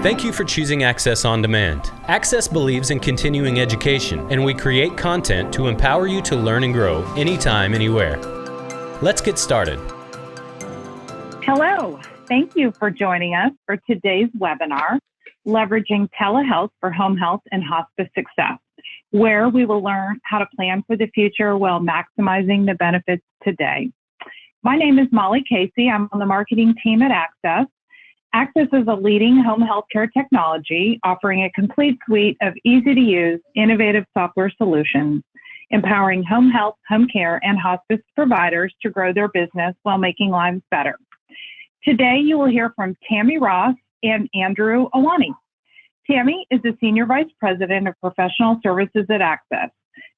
Thank you for choosing Axxess On Demand. Axxess believes in continuing education, and we create content to empower you to learn and grow anytime, anywhere. Let's get started. Hello. Thank you for joining us for today's webinar, Leveraging Telehealth for Home Health and Hospice Success, where we will learn how to plan for the future while maximizing the benefits today. My name is Molly Casey. I'm on the marketing team at Axxess. Axxess is a leading home healthcare technology offering a complete suite of easy-to-use, innovative software solutions, empowering home health, home care, and hospice providers to grow their business while making lives better. Today, you will hear from Tammy Ross and Andrew Awani. Tammy is the Senior Vice President of Professional Services at Axxess.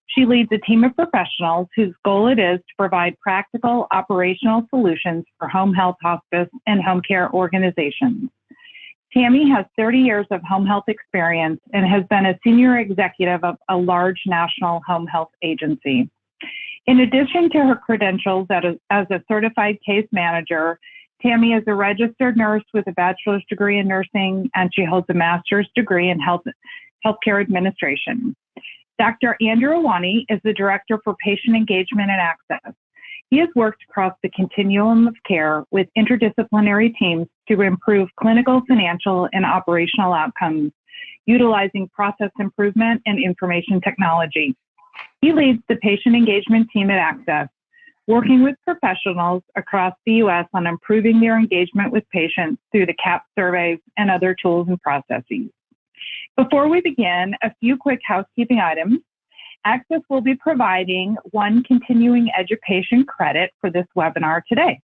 She leads a team of professionals whose goal it is to provide practical operational solutions for home health, hospice, and home care organizations. Tammy has 30 years of home health experience and has been a senior executive of a large national home health agency. In addition to her credentials as a certified case manager, Tammy is a registered nurse with a bachelor's degree in nursing, and she holds a master's degree in healthcare administration. Dr. Andrew Awani is the Director for Patient Engagement at Axxess. He has worked across the continuum of care with interdisciplinary teams to improve clinical, financial, and operational outcomes, utilizing process improvement and information technology. He leads the patient engagement team at Axxess, working with professionals across the U.S. on improving their engagement with patients through the CAP surveys and other tools and processes. Before we begin, a few quick housekeeping items. Axxess will be providing one continuing education credit for this webinar today.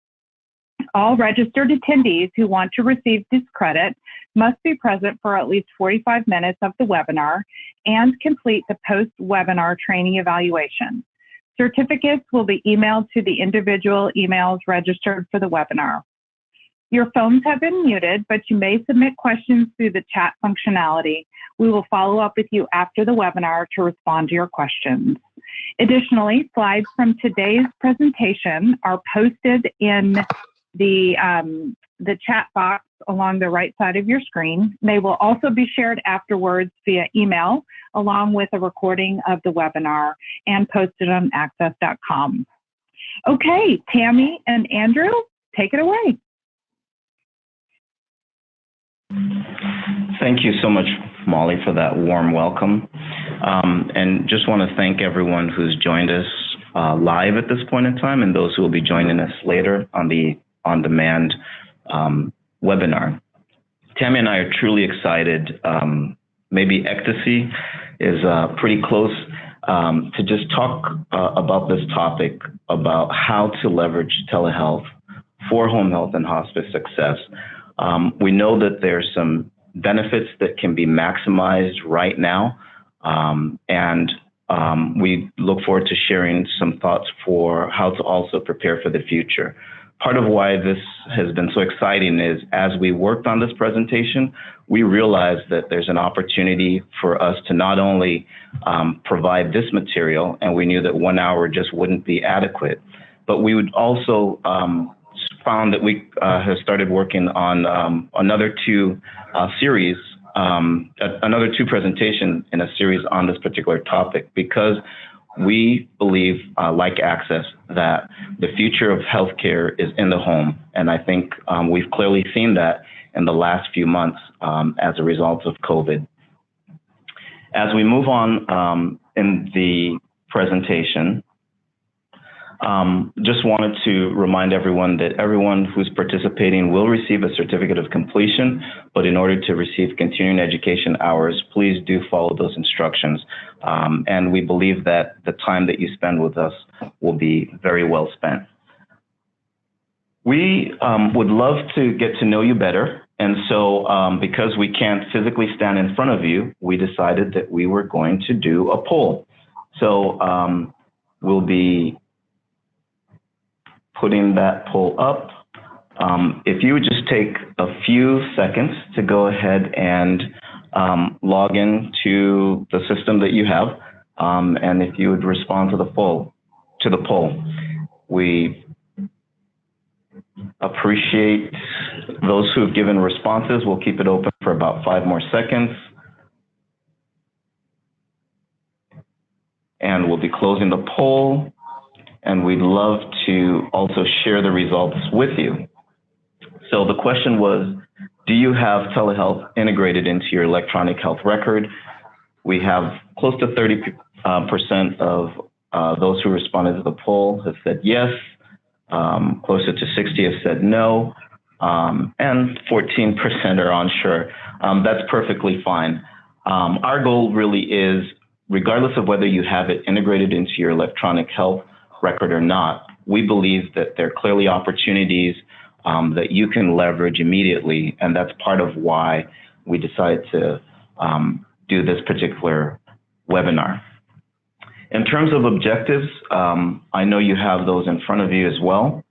All registered attendees who want to receive this credit must be present for at least 45 minutes of the webinar and complete the post-webinar training evaluation. Certificates will be emailed to the individual emails registered for the webinar. Your phones have been muted, but you may submit questions through the chat functionality. We will follow up with you after the webinar to respond to your questions. Additionally, slides from today's presentation are posted in the chat box along the right side of your screen. They will also be shared afterwards via email, along with a recording of the webinar and posted on axxess.com. Okay, Tammy and Andrew, take it away. Thank you so much, Molly, for that warm welcome. And just want to thank everyone who's joined us live at this point in time and those who will be joining us later on the on-demand webinar. Tammy and I are truly excited. Maybe ecstasy is pretty close to just talk about this topic, about how to leverage telehealth for home health and hospice success. We know that there's some benefits that can be maximized right now, and we look forward to sharing some thoughts for how to also prepare for the future. Part of why this has been so exciting is as we worked on this presentation, we realized that there's an opportunity for us to not only provide this material, and we knew that 1 hour just wouldn't be adequate, but we would also found that we have started working on another two presentations in a series on this particular topic, because we believe, like Axxess, that the future of healthcare is in the home. And I think we've clearly seen that in the last few months as a result of COVID. As we move on in the presentation, just wanted to remind everyone that everyone who's participating will receive a certificate of completion, but in order to receive continuing education hours, please do follow those instructions. And we believe that the time that you spend with us will be very well spent. We would love to get to know you better. And so because we can't physically stand in front of you, we decided that we were going to do a poll. So we'll be putting that poll up. If you would just take a few seconds to go ahead and log in to the system that you have, and if you would respond to the poll, we Appreciate those who have given responses. We'll keep it open for about 5 more seconds. And we'll be closing the poll. And we'd love to also share the results with you. So the question was, do you have telehealth integrated into your electronic health record? We have close to 30% of those who responded to the poll have said yes. Closer to 60 have said no, and 14% are unsure. That's perfectly fine. Our goal really is, regardless of whether you have it integrated into your electronic health record or not, we believe that there are clearly opportunities that you can leverage immediately, and that's part of why we decided to do this particular webinar. In terms of objectives, I know you have those in front of you as well.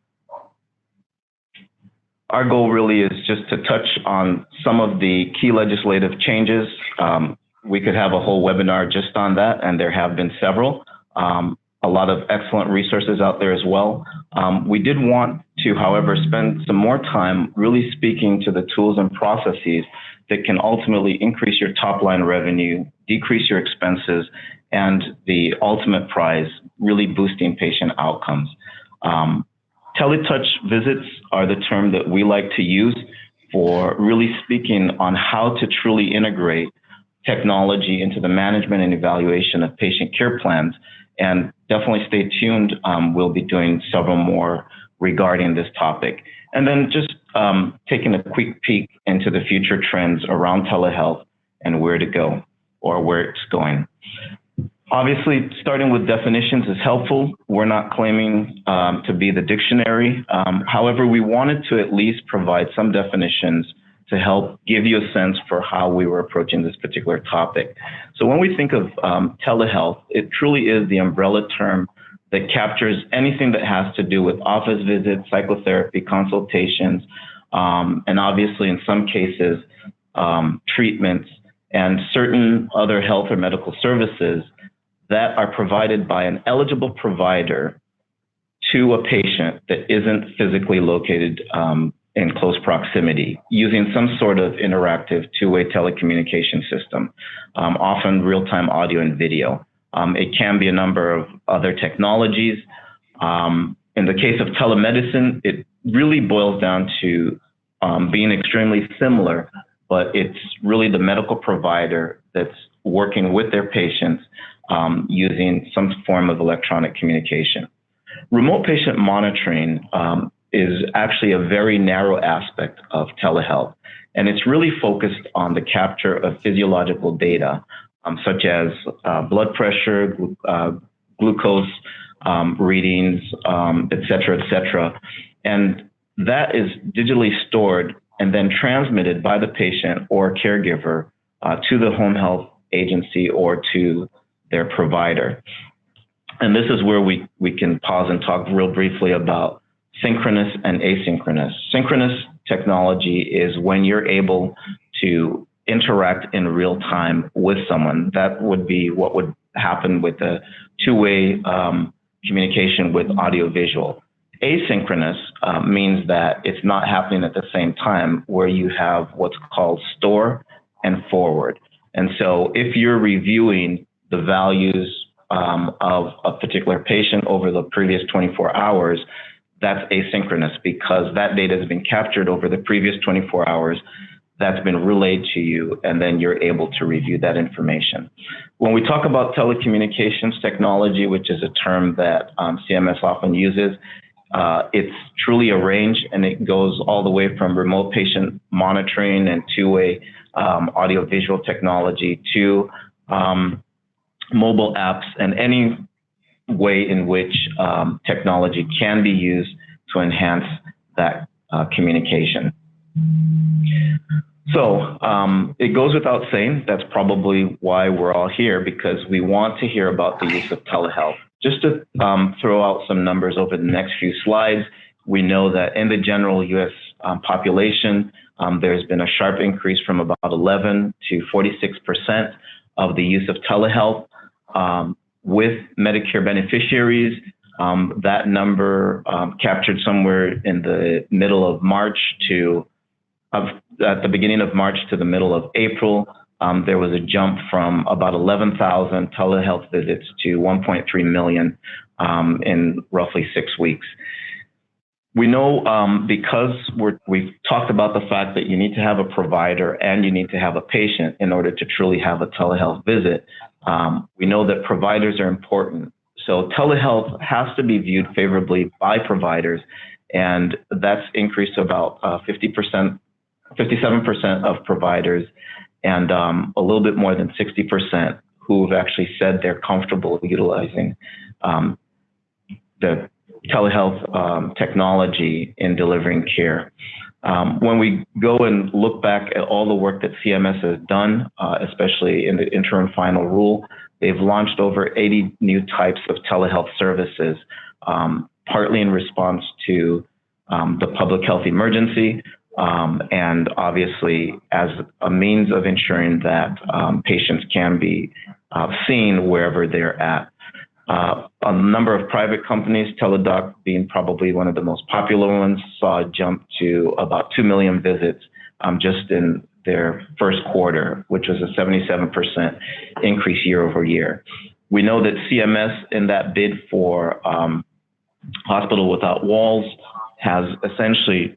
Our goal really is just to touch on some of the key legislative changes. We could have a whole webinar just on that, and there have been several. A lot of excellent resources out there as well. We did want to, however, spend some more time really speaking to the tools and processes that can ultimately increase your top line revenue, decrease your expenses, and the ultimate prize, really boosting patient outcomes. Teletouch visits are the term that we like to use for really speaking on how to truly integrate technology into the management and evaluation of patient care plans. And definitely stay tuned. We'll be doing several more regarding this topic. And then just taking a quick peek into the future trends around telehealth and where to go or where it's going. Obviously, starting with definitions is helpful. We're not claiming to be the dictionary. However, we wanted to at least provide some definitions to help give you a sense for how we were approaching this particular topic. So when we think of telehealth, it truly is the umbrella term that captures anything that has to do with office visits, psychotherapy, consultations, and obviously in some cases, treatments and certain other health or medical services that are provided by an eligible provider to a patient that isn't physically located in close proximity, using some sort of interactive two-way telecommunication system, often real-time audio and video. It can be a number of other technologies. In the case of telemedicine, it really boils down to being extremely similar, but it's really the medical provider that's working with their patients using some form of electronic communication. Remote patient monitoring is actually a very narrow aspect of telehealth, and it's really focused on the capture of physiological data, such as blood pressure, glucose readings, et cetera, and that is digitally stored and then transmitted by the patient or caregiver to the home health agency or to their provider. And this is where we can pause and talk real briefly about synchronous and asynchronous. Synchronous technology is when you're able to interact in real time with someone. That would be what would happen with a two-way communication with audio-visual. Asynchronous means that it's not happening at the same time, where you have what's called store and forward. And so if you're reviewing the values of a particular patient over the previous 24 hours, that's asynchronous because that data has been captured over the previous 24 hours. That's been relayed to you, and then you're able to review that information. When we talk about telecommunications technology, which is a term that CMS often uses, it's truly a range, and it goes all the way from remote patient monitoring and two-way audio-visual technology to mobile apps and any way in which technology can be used to enhance that communication. So it goes without saying, that's probably why we're all here, because we want to hear about the use of telehealth. Just to throw out some numbers over the next few slides, we know that in the general U.S. population, there's been a sharp increase from about 11 to 46% of the use of telehealth. With Medicare beneficiaries, That number captured somewhere in the middle of March at the beginning of March to the middle of April. There was a jump from about 11,000 telehealth visits to 1.3 million in roughly 6 weeks. We know because we've talked about the fact that you need to have a provider and you need to have a patient in order to truly have a telehealth visit. We know that providers are important. So telehealth has to be viewed favorably by providers, and that's increased to about 57% of providers, and a little bit more than 60% who've actually said they're comfortable utilizing the telehealth technology in delivering care. When we go and look back at all the work that CMS has done, especially in the interim final rule, they've launched over 80 new types of telehealth services, partly in response to the public health emergency, and obviously as a means of ensuring that patients can be seen wherever they're at. A number of private companies, Teladoc being probably one of the most popular ones, saw a jump to about 2 million visits just in their first quarter, which was a 77% increase year over year. We know that CMS, in that bid for Hospital Without Walls, has essentially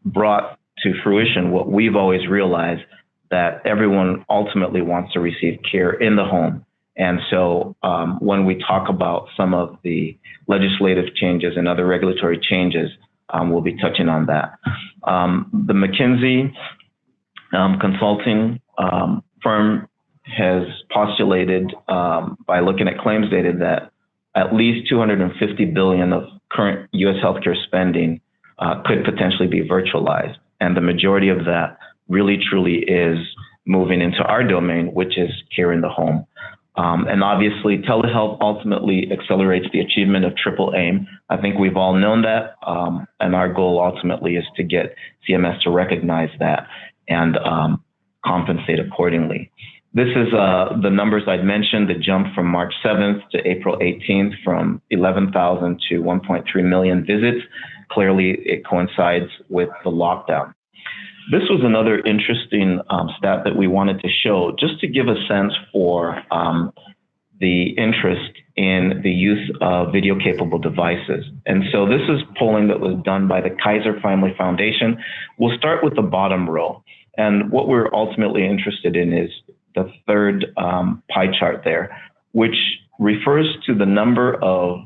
brought to fruition what we've always realized, that everyone ultimately wants to receive care in the home. And so when we talk about some of the legislative changes and other regulatory changes, we'll be touching on that. The McKinsey consulting firm has postulated, by looking at claims data, that at least $250 billion of current U.S. healthcare spending could potentially be virtualized. And the majority of that really truly is moving into our domain, which is care in the home. And obviously, telehealth ultimately accelerates the achievement of triple aim. I think we've all known that, and our goal ultimately is to get CMS to recognize that and compensate accordingly. This is the numbers I'd mentioned, the jump from March 7th to April 18th from 11,000 to 1.3 million visits. Clearly, it coincides with the lockdown. This was another interesting stat that we wanted to show, just to give a sense for the interest in the use of video-capable devices. And so this is polling that was done by the Kaiser Family Foundation. We'll start with the bottom row. And what we're ultimately interested in is the third pie chart there, which refers to the number of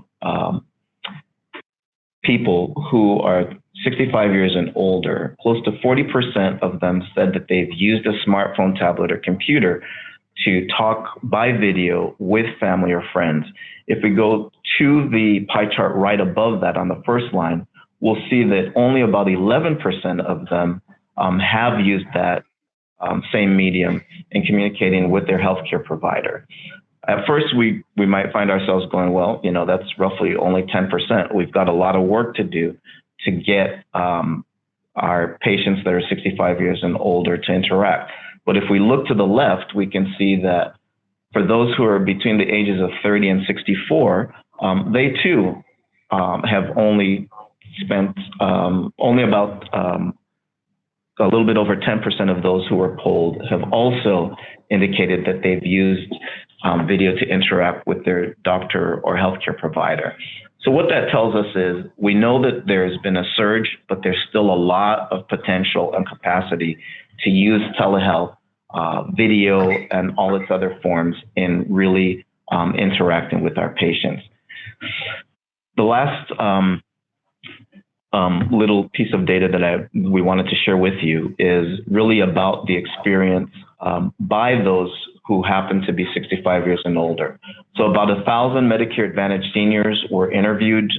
people who are 65 years and older. Close to 40% of them said that they've used a smartphone, tablet, or computer to talk by video with family or friends. If we go to the pie chart right above that on the first line, we'll see that only about 11% of them have used that same medium in communicating with their healthcare provider. At first, we might find ourselves going, well, that's roughly only 10%. We've got a lot of work to do to get our patients that are 65 years and older to interact. But if we look to the left, we can see that for those who are between the ages of 30 and 64, they too have only spent only about a little bit over 10% of those who were polled have also indicated that they've used video to interact with their doctor or healthcare provider. So what that tells us is we know that there's been a surge, but there's still a lot of potential and capacity to use telehealth, video, and all its other forms in really interacting with our patients. The last little piece of data that we wanted to share with you is really about the experience by those who happen to be 65 years and older. So about 1,000 Medicare Advantage seniors were interviewed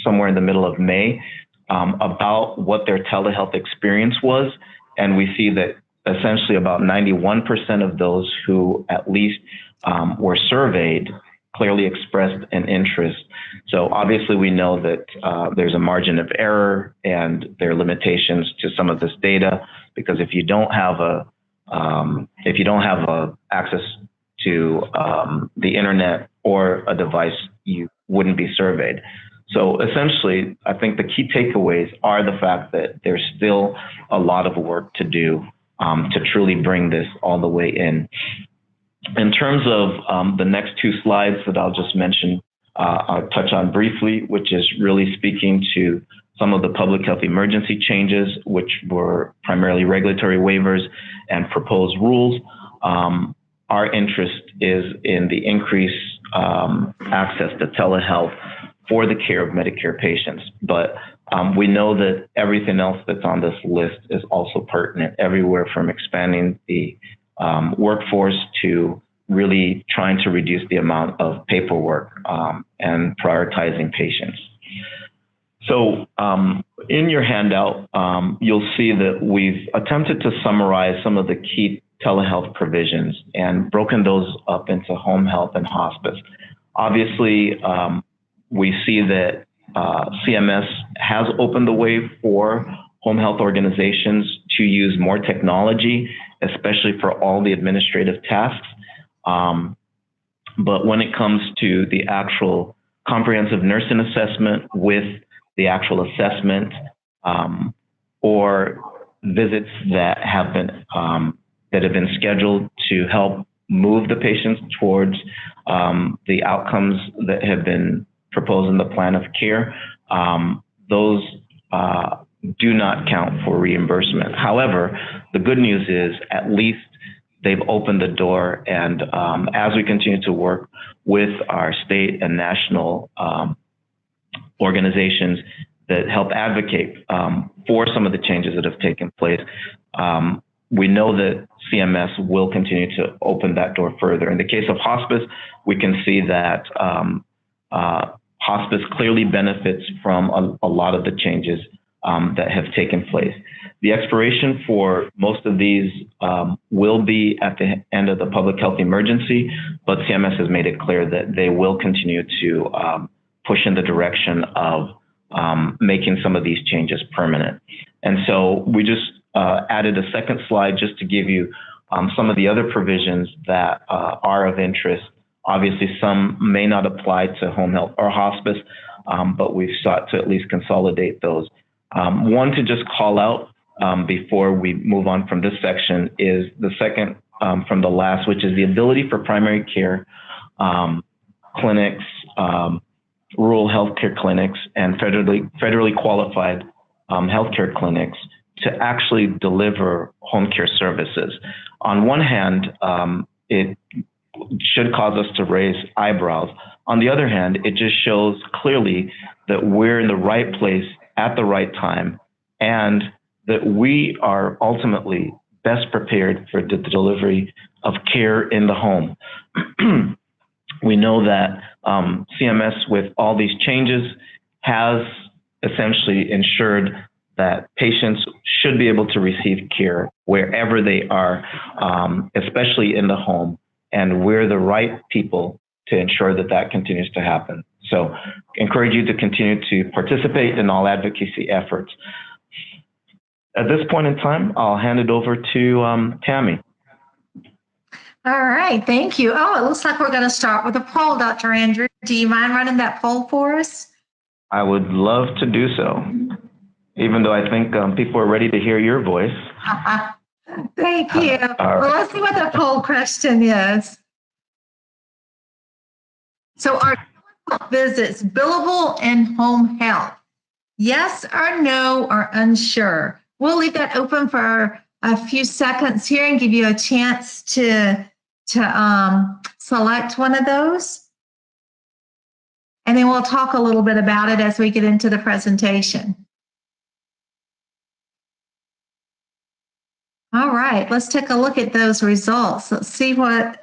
somewhere in the middle of May about what their telehealth experience was. And we see that essentially about 91% of those who at least were surveyed clearly expressed an interest. So obviously we know that there's a margin of error and there are limitations to some of this data, because if you don't have access to the internet or a device, you wouldn't be surveyed. So essentially, I think the key takeaways are the fact that there's still a lot of work to do to truly bring this all the way in. In terms of the next two slides that I'll just mention, I'll touch on briefly, which is really speaking to some of the public health emergency changes, which were primarily regulatory waivers and proposed rules. Our interest is in the increased access to telehealth for the care of Medicare patients. But we know that everything else that's on this list is also pertinent, everywhere from expanding the workforce to really trying to reduce the amount of paperwork and prioritizing patients. So in your handout, you'll see that we've attempted to summarize some of the key telehealth provisions and broken those up into home health and hospice. Obviously, we see that CMS has opened the way for home health organizations to use more technology, especially for all the administrative tasks. But when it comes to the actual comprehensive nursing assessment with the actual assessment or visits that have been scheduled to help move the patients towards the outcomes that have been proposed in the plan of care, those do not count for reimbursement. However, the good news is at least they've opened the door, and as we continue to work with our state and national organizations that help advocate for some of the changes that have taken place, we know that CMS will continue to open that door further. In the case of hospice, we can see that hospice clearly benefits from a lot of the changes that have taken place. The expiration for most of these will be at the end of the public health emergency, but CMS has made it clear that they will continue to push in the direction of making some of these changes permanent. And so we just added a second slide just to give you some of the other provisions that are of interest. Obviously, some may not apply to home health or hospice, but we've sought to at least consolidate those. One to just call out before we move on from this section is the second from the last, which is the ability for primary care clinics, rural healthcare clinics, and federally qualified healthcare clinics to actually deliver home care services. On one hand, it should cause us to raise eyebrows. On the other hand, it just shows clearly that we're in the right place at the right time, and that we are ultimately best prepared for the delivery of care in the home. We know that CMS, with all these changes, has essentially ensured that patients should be able to receive care wherever they are, especially in the home, and we're the right people to ensure that that continues to happen. So encourage you to continue to participate in all advocacy efforts. At this point in time, I'll hand it over to Tammy. All right, thank you. Oh, it looks like we're going to start with a poll, Dr. Andrew. Do you mind running that poll for us? I would love to do so, even though I think people are ready to hear your voice. Thank you. Well, let's see what the poll question is. So are visits billable in home health? Yes or no or unsure? We'll leave that open for a few seconds here and give you a chance to select one of those. And then we'll talk a little bit about it as we get into the presentation. All right, let's take a look at those results. Let's see what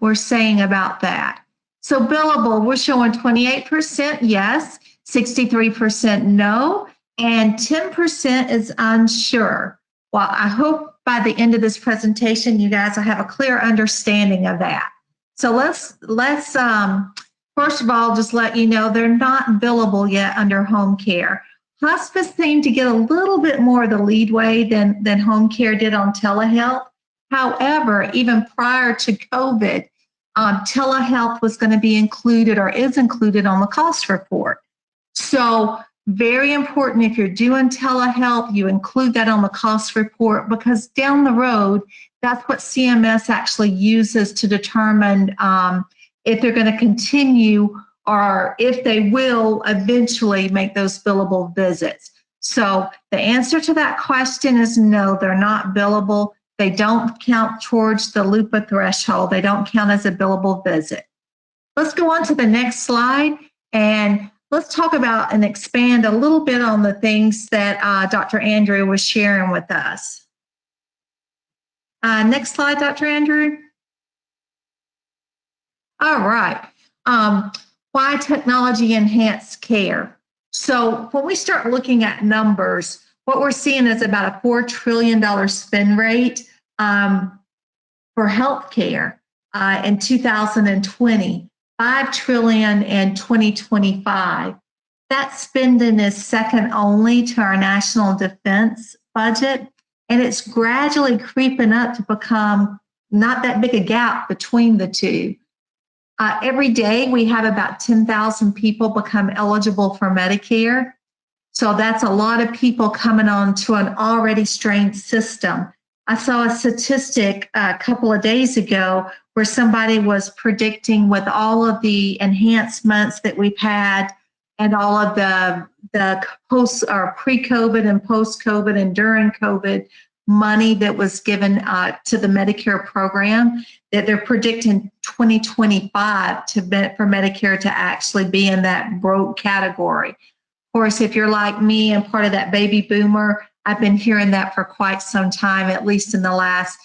we're saying about that. So billable, we're showing 28% yes, 63% no, and 10% is unsure. Well, I hope by the end of this presentation, you guys will have a clear understanding of that. So let's first of all, just let you know they're not billable yet under home care. Hospice seemed to get a little bit more of the leadway than home care did on telehealth. However, even prior to COVID, telehealth was going to be included or is included on the cost report. So very important, if you're doing telehealth, you include that on the cost report, because down the road, that's what CMS actually uses to determine if they're going to continue or if they will eventually make those billable visits. So the answer to that question is no, they're not billable. They don't count towards the LUPA threshold. They don't count as a billable visit. Let's go on to the next slide, and let's talk about and expand a little bit on the things that Dr. Andrew was sharing with us. Next slide, Dr. Andrew. All right. Why technology enhanced care? So when we start looking at numbers, what we're seeing is about a $4 trillion spend rate for healthcare in 2020, $5 trillion in 2025. That spending is second only to our national defense budget, and it's gradually creeping up to become not that big a gap between the two. Every day, we have about 10,000 people become eligible for Medicare. So that's a lot of people coming on to an already strained system. I saw a statistic a couple of days ago where somebody was predicting, with all of the enhancements that we've had and all of the post or pre-COVID and post-COVID and during COVID money that was given to the Medicare program, that they're predicting 2025 for Medicare to actually be in that broke category. Of course, if you're like me and part of that baby boomer, I've been hearing that for quite some time, at least in the last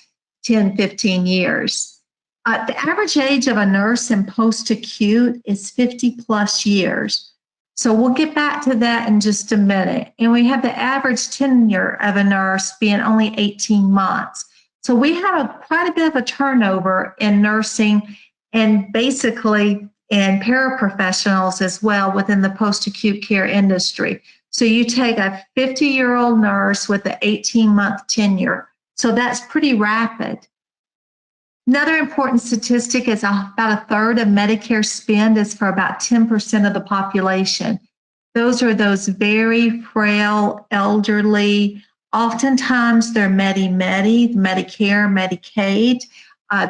10, 15 years. The average age of a nurse in post-acute is 50 plus years. So we'll get back to that in just a minute. And we have the average tenure of a nurse being only 18 months. So we have quite a bit of a turnover in nursing and basically in paraprofessionals as well within the post-acute care industry. So you take a 50-year-old nurse with an 18-month tenure. So that's pretty rapid. Another important statistic is about a third of Medicare spend is for about 10% of the population. Those are those very frail, elderly. Oftentimes they're Medicare, Medicaid.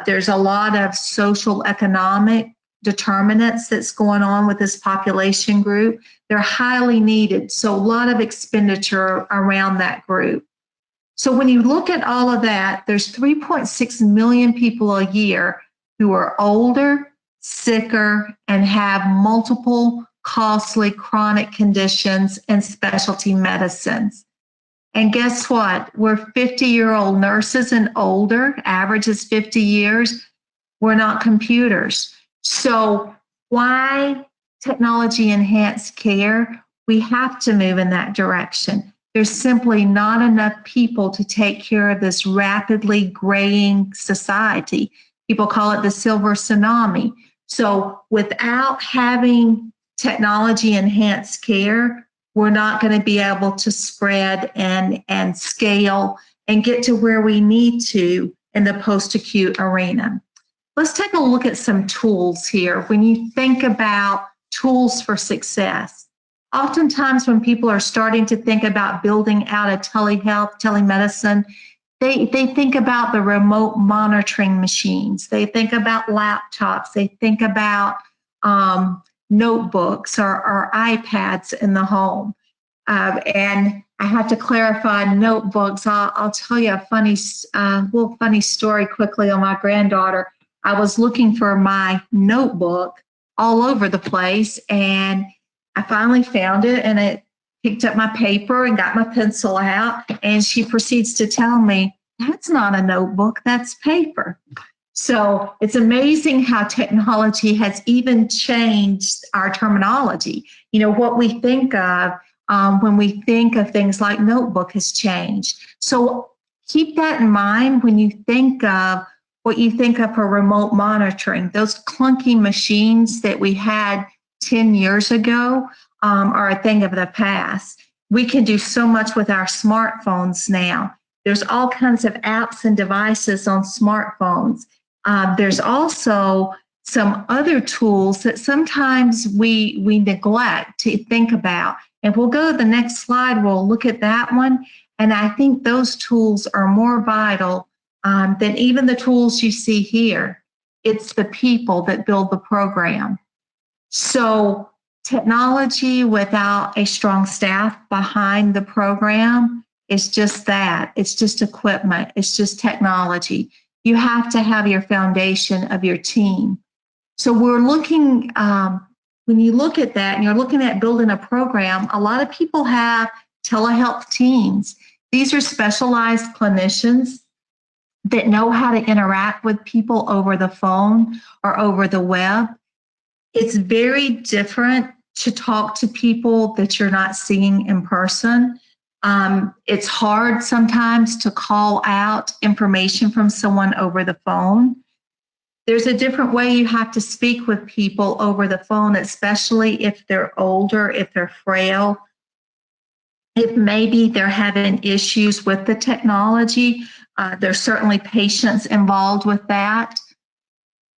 There's a lot of social economic determinants that's going on with this population group. They're highly needed, so a lot of expenditure around that group. So when you look at all of that, there's 3.6 million people a year who are older, sicker, and have multiple costly chronic conditions and specialty medicines. And guess what? We're 50-year-old nurses and older, average is 50 years. We're not computers. So why technology enhanced care? We have to move in that direction. There's simply not enough people to take care of this rapidly graying society. People call it the silver tsunami. So without having technology enhanced care, we're not going to be able to spread and scale and get to where we need to in the post-acute arena. Let's take a look at some tools here. When you think about tools for success, oftentimes when people are starting to think about building out a telehealth, telemedicine, they think about the remote monitoring machines. They think about laptops. They think about notebooks or iPads in the home. And I have to clarify notebooks. I'll tell you a little funny story quickly on my granddaughter. I was looking for my notebook all over the place, and I finally found it, and I picked up my paper and got my pencil out, and she proceeds to tell me, that's not a notebook, that's paper. So it's amazing how technology has even changed our terminology. You know, what we think of when we think of things like notebook has changed. So keep that in mind when you think of what you think of for remote monitoring. Those clunky machines that we had 10 years ago are a thing of the past. We can do so much with our smartphones now. There's all kinds of apps and devices on smartphones. There's also some other tools that sometimes we neglect to think about. And we'll go to the next slide, we'll look at that one. And I think those tools are more vital than even the tools you see here. It's the people that build the program. So technology without a strong staff behind the program is just that. It's just equipment. It's just technology. You have to have your foundation of your team. So we're looking, when you look at that and you're looking at building a program, a lot of people have telehealth teams. These are specialized clinicians that know how to interact with people over the phone or over the web. It's very different to talk to people that you're not seeing in person. It's hard sometimes to call out information from someone over the phone. There's a different way you have to speak with people over the phone, especially if they're older, if they're frail, if maybe they're having issues with the technology. There's certainly patients involved with that.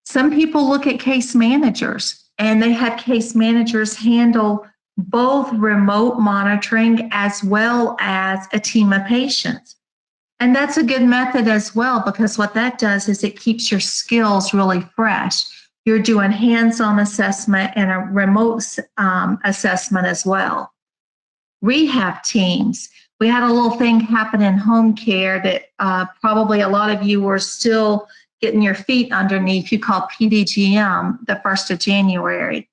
Some people look at case managers, and they have case managers handle both remote monitoring as well as a team of patients. And that's a good method as well, because what that does is it keeps your skills really fresh. You're doing hands-on assessment and a remote assessment as well. Rehab teams. We had a little thing happen in home care that probably a lot of you were still getting your feet underneath. You call PDGM the 1st of January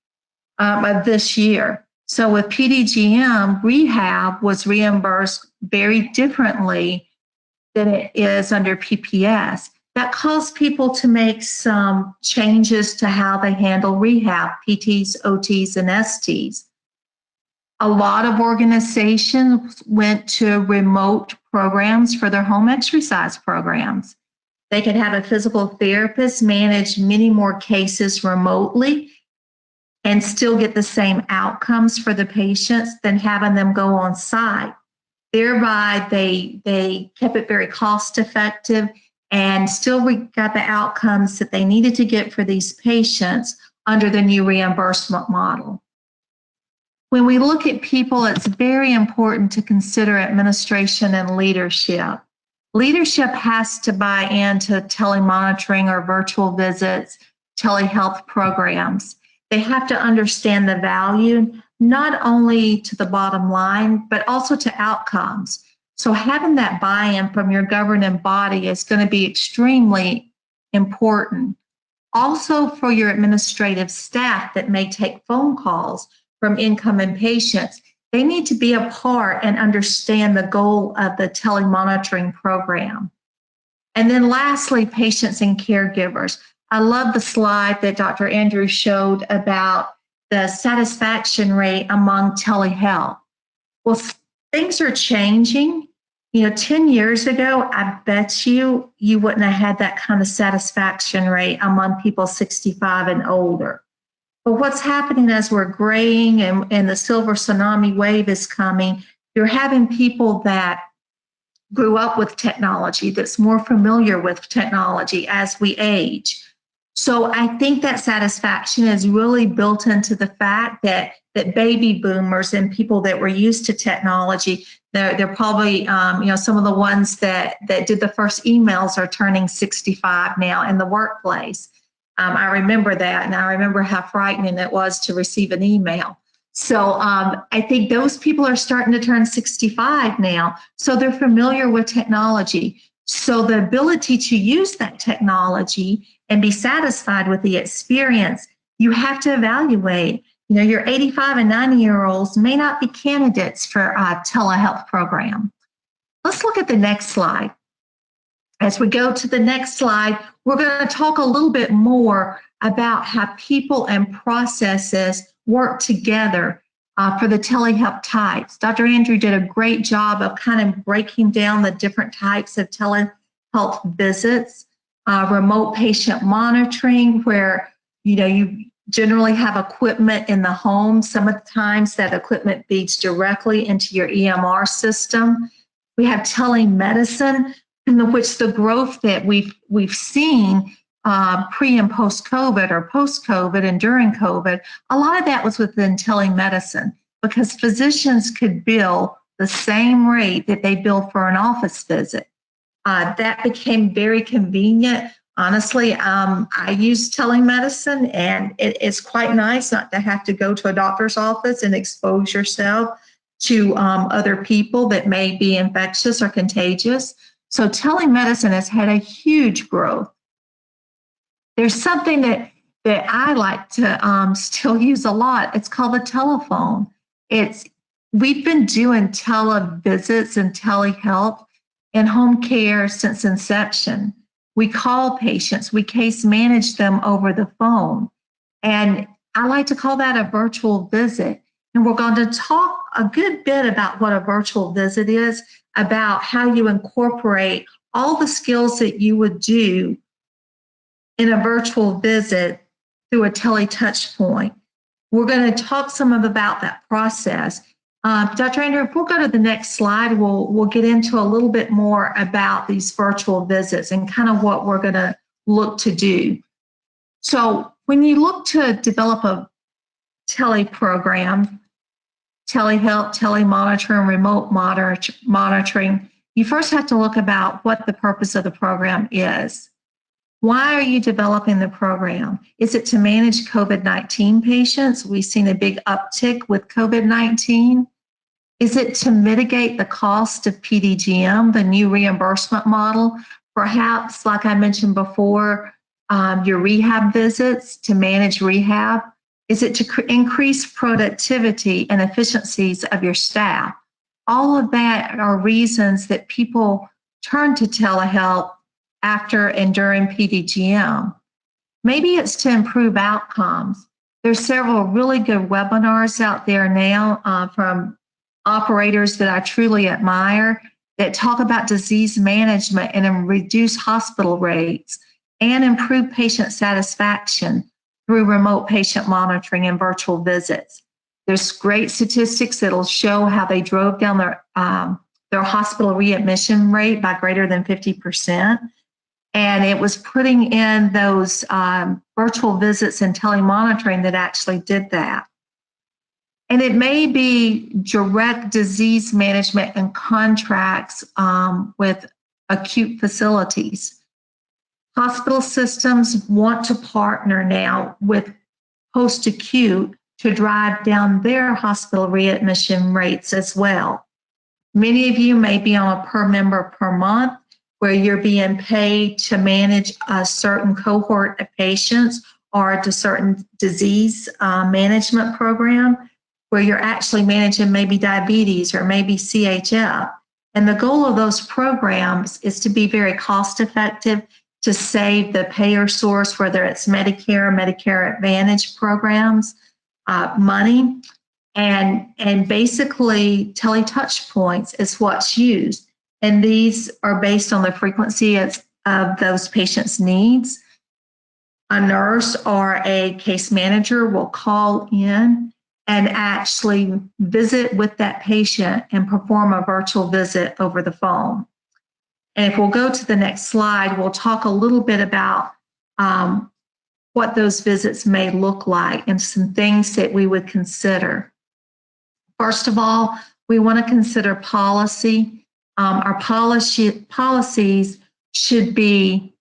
of this year. So with PDGM, rehab was reimbursed very differently than it is under PPS. That caused people to make some changes to how they handle rehab, PTs, OTs, and STs. A lot of organizations went to remote programs for their home exercise programs. They could have a physical therapist manage many more cases remotely and still get the same outcomes for the patients than having them go on site. Thereby, they kept it very cost effective and still got the outcomes that they needed to get for these patients under the new reimbursement model. When we look at people, it's very important to consider administration and leadership. Leadership has to buy into telemonitoring or virtual visits, telehealth programs. They have to understand the value, not only to the bottom line, but also to outcomes. So having that buy-in from your governing body is going to be extremely important. Also for your administrative staff that may take phone calls from incoming patients, they need to be a part and understand the goal of the telemonitoring program. And then lastly, patients and caregivers. I love the slide that Dr. Andrew showed about the satisfaction rate among telehealth. Well, things are changing. 10 years ago, I bet you wouldn't have had that kind of satisfaction rate among people 65 and older. But what's happening as we're graying and the silver tsunami wave is coming, you're having people that grew up with technology, that's more familiar with technology as we age. So I think that satisfaction is really built into the fact that baby boomers and people that were used to technology, they're probably, some of the ones that did the first emails are turning 65 now in the workplace. I remember that, and I remember how frightening it was to receive an email. So I think those people are starting to turn 65 now, so they're familiar with technology. So the ability to use that technology and be satisfied with the experience, you have to evaluate. Your 85 and 90-year-olds may not be candidates for a telehealth program. Let's look at the next slide. As we go to the next slide, we're going to talk a little bit more about how people and processes work together for the telehealth types. Dr. Andrew did a great job of kind of breaking down the different types of telehealth visits, remote patient monitoring, where you generally have equipment in the home. Some of the times that equipment feeds directly into your EMR system. We have telemedicine, in which the growth that we've seen pre and post-COVID or post-COVID and during COVID, a lot of that was within telemedicine because physicians could bill the same rate that they bill for an office visit. That became very convenient. Honestly, I use telemedicine, and it's quite nice not to have to go to a doctor's office and expose yourself to other people that may be infectious or contagious. So telemedicine has had a huge growth. There's something that I like to still use a lot. It's called the telephone. We've been doing televisits and telehealth in home care since inception. We call patients, we case manage them over the phone. And I like to call that a virtual visit. And we're going to talk a good bit about what a virtual visit is, about how you incorporate all the skills that you would do in a virtual visit through a tele-touch point. We're going to talk some about that process. Dr. Andrew, if we'll go to the next slide, we'll get into a little bit more about these virtual visits and kind of what we're going to look to do. So when you look to develop a tele program, telehealth, telemonitoring, remote monitoring, you first have to look about what the purpose of the program is. Why are you developing the program? Is it to manage COVID-19 patients? We've seen a big uptick with COVID-19. Is it to mitigate the cost of PDGM, the new reimbursement model? Perhaps, like I mentioned before, your rehab visits, to manage rehab. Is it to increase productivity and efficiencies of your staff? All of that are reasons that people turn to telehealth after and during PDGM. Maybe it's to improve outcomes. There's several really good webinars out there now from operators that I truly admire that talk about disease management and reduce hospital rates and improve patient satisfaction through remote patient monitoring and virtual visits. There's great statistics that'll show how they drove down their hospital readmission rate by greater than 50%. And it was putting in those virtual visits and telemonitoring that actually did that. And it may be direct disease management and contracts with acute facilities. Hospital systems want to partner now with post-acute to drive down their hospital readmission rates as well. Many of you may be on a per member per month where you're being paid to manage a certain cohort of patients or to certain disease management program, where you're actually managing maybe diabetes or maybe CHF. And the goal of those programs is to be very cost effective, to save the payer source, whether it's Medicare, Medicare Advantage programs, money. And basically, tele-touch points is what's used. And these are based on the frequency of those patients' needs. A nurse or a case manager will call in and actually visit with that patient and perform a virtual visit over the phone. And if we'll go to the next slide, we'll talk a little bit about what those visits may look like and some things that we would consider. First of all, we want to consider policy. Our policies should be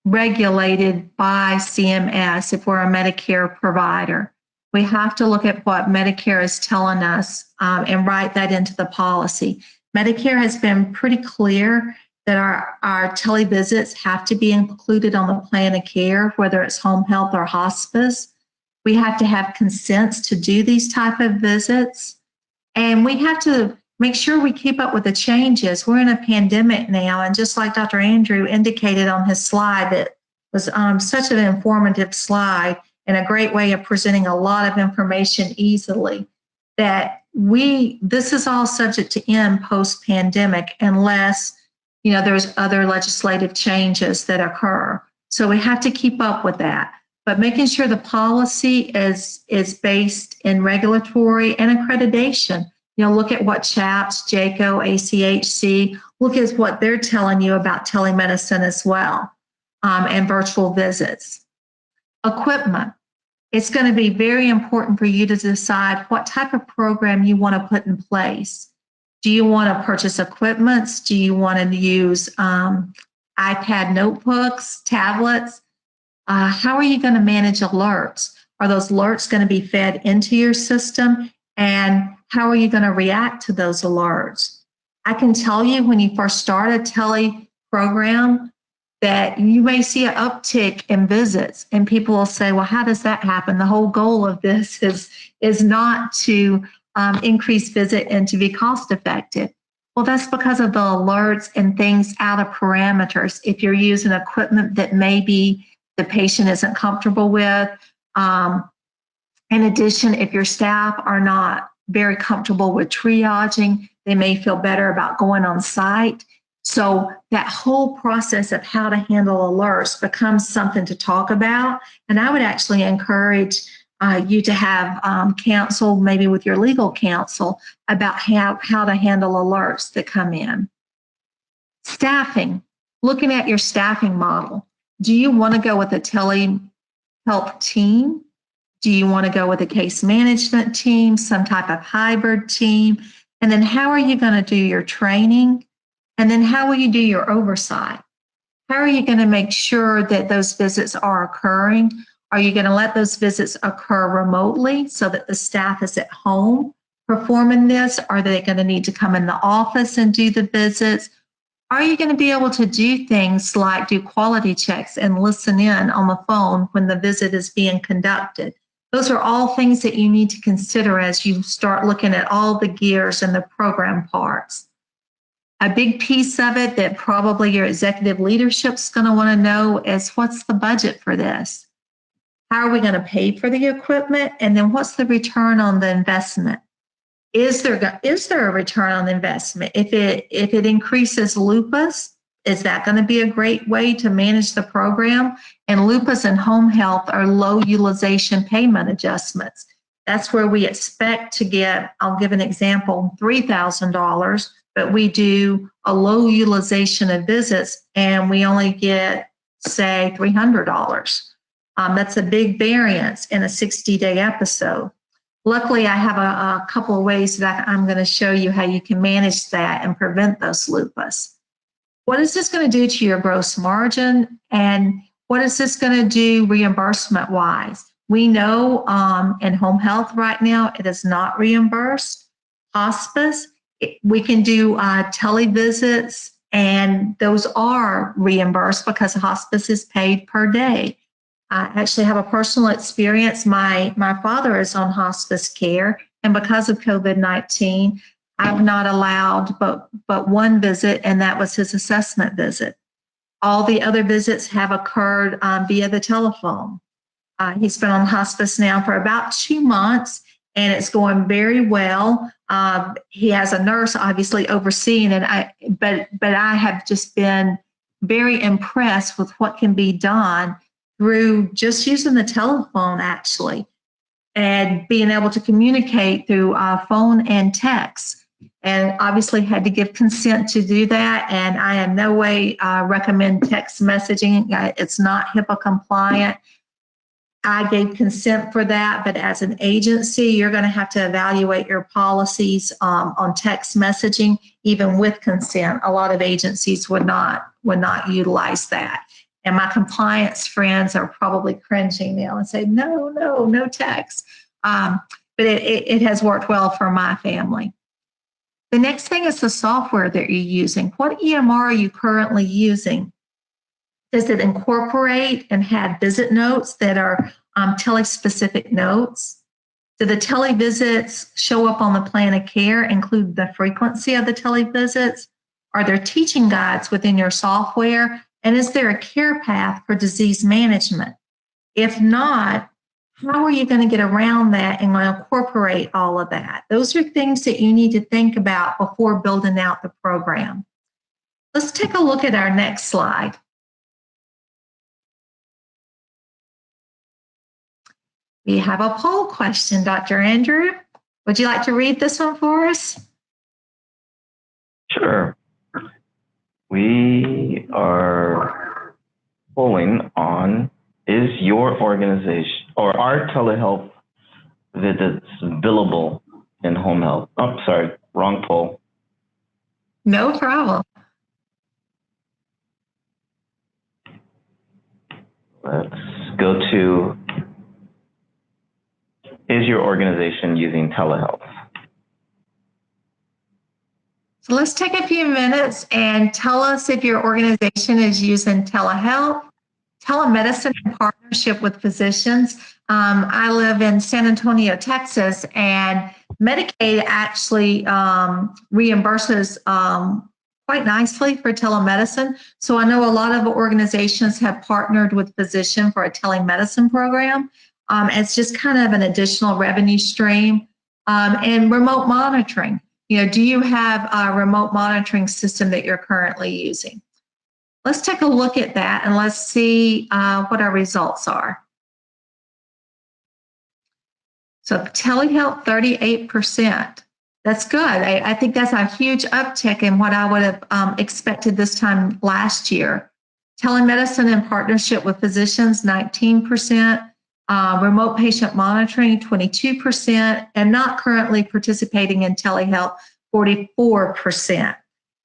regulated by CMS if we're a Medicare provider. We have to look at what Medicare is telling us and write that into the policy. Medicare has been pretty clear that our televisits have to be included on the plan of care, whether it's home health or hospice. We have to have consents to do these type of visits. And we have to make sure we keep up with the changes. We're in a pandemic now, and just like Dr. Andrew indicated on his slide, that was such an informative slide and a great way of presenting a lot of information easily, that this is all subject to end post-pandemic unless there's other legislative changes that occur. So we have to keep up with that. But making sure the policy is based in regulatory and accreditation. Look at what CHAPS, JACO, ACHC, look at what they're telling you about telemedicine as well. and virtual visits. Equipment. It's going to be very important for you to decide what type of program you want to put in place. Do you want to purchase equipments? Do you want to use iPad notebooks, tablets? How are you going to manage alerts? Are those alerts going to be fed into your system? And how are you going to react to those alerts? I can tell you when you first start a tele program that you may see an uptick in visits, and people will say, well, how does that happen? The whole goal of this is not to increase visit and to be cost effective. Well, that's because of the alerts and things out of parameters. If you're using equipment that maybe the patient isn't comfortable with. In addition, if your staff are not very comfortable with triaging, they may feel better about going on site. So that whole process of how to handle alerts becomes something to talk about. And I would actually encourage you to have counsel, maybe with your legal counsel, about how to handle alerts that come in. Staffing, looking at your staffing model. Do you want to go with a telehealth team? Do you want to go with a case management team, some type of hybrid team? And then how are you going to do your training? And then how will you do your oversight? How are you going to make sure that those visits are occurring? Are you going to let those visits occur remotely so that the staff is at home performing this? Are they going to need to come in the office and do the visits? Are you going to be able to do things like do quality checks and listen in on the phone when the visit is being conducted? Those are all things that you need to consider as you start looking at all the gears and the program parts. A big piece of it that probably your executive leadership is going to want to know is what's the budget for this? How are we going to pay for the equipment? And then what's the return on the investment? Is there a return on the investment? If it increases lupus, is that going to be a great way to manage the program? And lupus and home health are low utilization payment adjustments. That's where we expect to get, I'll give an example, $3,000, but we do a low utilization of visits and we only get, say, $300. That's a big variance in a 60-day episode. Luckily, I have a couple of ways that I'm going to show you how you can manage that and prevent those lupus. What is this going to do to your gross margin? And what is this going to do reimbursement-wise? We know in home health right now, it is not reimbursed. Hospice, we can do televisits, and those are reimbursed because hospice is paid per day. I actually have a personal experience. My father is on hospice care, and because of COVID-19, I've not allowed but one visit, and that was his assessment visit. All the other visits have occurred via the telephone. He's been on hospice now for about 2 months, and it's going very well. He has a nurse obviously overseeing it, but I have just been very impressed with what can be done through just using the telephone, actually, and being able to communicate through phone and text. And obviously had to give consent to do that. And I in no way recommend text messaging. It's not HIPAA compliant. I gave consent for that, but as an agency, you're going to have to evaluate your policies on text messaging, even with consent. A lot of agencies would not utilize that. And my compliance friends are probably cringing now and say, no text. But it has worked well for my family. The next thing is the software that you're using. What EMR are you currently using? Does it incorporate and have visit notes that are tele-specific notes? Do the televisits show up on the plan of care, include the frequency of the televisits? Are there teaching guides within your software? And is there a care path for disease management? If not, how are you going to get around that and incorporate all of that? Those are things that you need to think about before building out the program. Let's take a look at our next slide. We have a poll question, Dr. Andrew. Would you like to read this one for us? Sure. We are polling your organization or are telehealth visits billable in home health? Oh, sorry, wrong poll. No problem. Let's go to, is your organization using telehealth? So let's take a few minutes and tell us if your organization is using telehealth, telemedicine in partnership with physicians. I live in San Antonio, Texas, and Medicaid actually reimburses quite nicely for telemedicine. So I know a lot of organizations have partnered with physicians for a telemedicine program. It's just kind of an additional revenue stream. And remote monitoring. Do you have a remote monitoring system that you're currently using? Let's take a look at that and let's see what our results are. So telehealth, 38%. That's good. I think that's a huge uptick in what I would have expected this time last year. Telemedicine in partnership with physicians, 19%. Remote patient monitoring, 22%, and not currently participating in telehealth, 44%.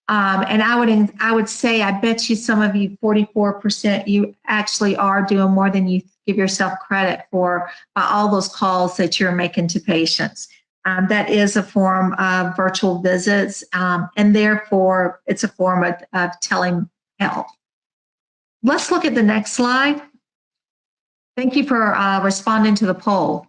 And I would say, I bet you some of you, 44%, you actually are doing more than you give yourself credit for by all those calls that you're making to patients. That is a form of virtual visits, and therefore it's a form of telehealth. Let's look at the next slide. Thank you for responding to the poll.